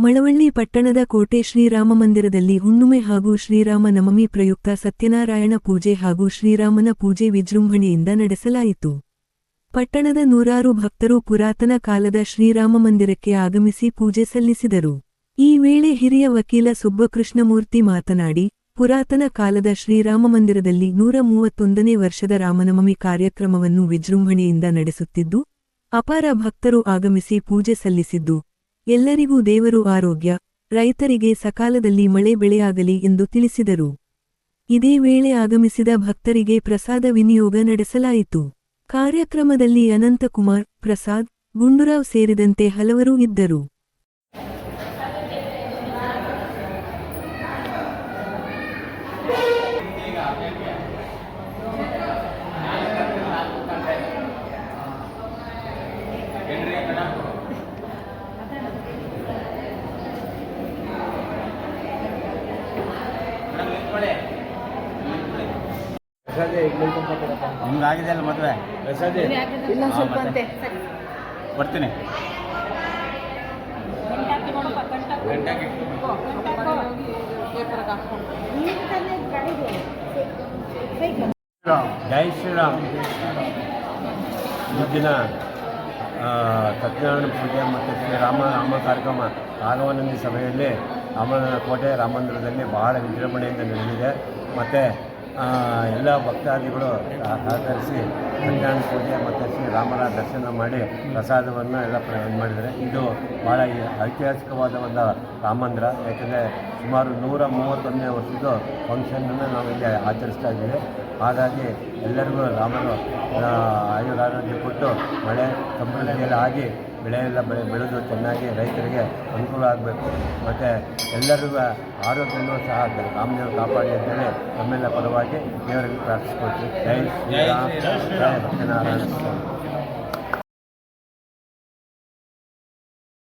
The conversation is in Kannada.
ಮಳವಳ್ಳಿ ಪಟ್ಟಣದ ಕೋಟೆ ಶ್ರೀರಾಮಮಂದಿರದಲ್ಲಿ ಹುಣ್ಣಿಮೆ ಹಾಗೂ ಶ್ರೀರಾಮ ನವಮಿ ಪ್ರಯುಕ್ತ ಸತ್ಯನಾರಾಯಣ ಪೂಜೆ ಹಾಗೂ ಶ್ರೀರಾಮನ ಪೂಜೆ ವಿಜೃಂಭಣೆಯಿಂದ ನಡೆಸಲಾಯಿತು. ಪಟ್ಟಣದ ನೂರಾರು ಭಕ್ತರು ಪುರಾತನ ಕಾಲದ ಶ್ರೀರಾಮಮಂದಿರಕ್ಕೆ ಆಗಮಿಸಿ ಪೂಜೆ ಸಲ್ಲಿಸಿದರು. ಈ ವೇಳೆ ಹಿರಿಯ ವಕೀಲ ಸುಬ್ಬಕೃಷ್ಣಮೂರ್ತಿ ಮಾತನಾಡಿ, ಪುರಾತನ ಕಾಲದ ಶ್ರೀರಾಮಮಂದಿರದಲ್ಲಿ 131ನೇ ವರ್ಷದ ರಾಮನವಮಿ ಕಾರ್ಯಕ್ರಮವನ್ನು ವಿಜೃಂಭಣೆಯಿಂದ ನಡೆಸುತ್ತಿದ್ದು, ಅಪಾರ ಭಕ್ತರು ಆಗಮಿಸಿ ಪೂಜೆ ಸಲ್ಲಿಸಿದ್ದು, ಎಲ್ಲರಿಗೂ ದೇವರು ಆರೋಗ್ಯ, ರೈತರಿಗೆ ಸಕಾಲದಲ್ಲಿ ಮಳೆ ಬೆಳೆಯಾಗಲಿ ಎಂದು ತಿಳಿಸಿದರು. ಇದೇ ವೇಳೆ ಆಗಮಿಸಿದ ಭಕ್ತರಿಗೆ ಪ್ರಸಾದ ವಿನಿಯೋಗ ನಡೆಸಲಾಯಿತು. ಕಾರ್ಯಕ್ರಮದಲ್ಲಿ ಅನಂತಕುಮಾರ್, ಪ್ರಸಾದ್, ಗುಂಡೂರಾವ್ ಸೇರಿದಂತೆ ಹಲವರು ಇದ್ದರು. ನಿಮ್ಗಾಗಿದೆ ಅಲ್ಲ ಮದುವೆ? ಬರ್ತೀನಿ. ಜೈ ಶ್ರೀರಾಮ್. ಈ ದಿನ ಸತ್ಯನಾರಾಯಣ ಪೂಜೆ ಮತ್ತು ಶ್ರೀರಾಮ ಕಾರ್ಯಕ್ರಮ ರಾಘವಾನಂದಿ ಸಭೆಯಲ್ಲಿ ಕೋಟೆ ರಾಮಮಂದಿರದಲ್ಲಿ ಬಹಳ ವಿಜೃಂಭಣೆಯಿಂದ ನಡೆದಿದೆ. ಮತ್ತು ಎಲ್ಲ ಭಕ್ತಾದಿಗಳು ಸಹಕರಿಸಿ ಸತ್ಯನಾರಾಯಣ ಪೂಜೆ ಮತ್ತು ಶ್ರೀರಾಮನ ದರ್ಶನ ಮಾಡಿ ಪ್ರಸಾದವನ್ನು ಎಲ್ಲ ಮಾಡಿದ್ದಾರೆ. ಇದು ಭಾಳ ಐತಿಹಾಸಿಕವಾದ ಒಂದು ರಾಮಮಂದಿರ. ಯಾಕೆಂದರೆ ಸುಮಾರು 131ನೇ ವರ್ಷದ ಫಂಕ್ಷನನ್ನು ನಾವು ಇಲ್ಲಿ ಆಚರಿಸ್ತಾ ಇದ್ದೀವಿ. ಹಾಗಾಗಿ ಎಲ್ಲರಿಗೂ ರಾಮನು ಆಯುರಾರೋಗ್ಯ ಕೊಟ್ಟು ಮಳೆ ಸಮೃದ್ಧಿಯೆಲ್ಲ ಆಗಿ ಬೆಳೆಯೆಲ್ಲ ಬೆಳೆದು ಚೆನ್ನಾಗಿ ರೈತರಿಗೆ ಅನುಕೂಲ ಆಗಬೇಕು. ಮತ್ತು ಎಲ್ಲರಿಗೂ ಆರೋಗ್ಯನೂ ಸಹ ರಾಮದೇವರು ಕಾಪಾಡಿ ಅಂತೇಳಿ ನಮ್ಮೆಲ್ಲ ಪರವಾಗಿ ದೇವರಿಗೆ ಪ್ರಾರ್ಥಿಸ್ಕೊಳ್ತೀವಿ. ಜೈ ಶ್ರೀರಾಮ್, ಜೈ ಸತ್ಯನಾರಾಯಣ.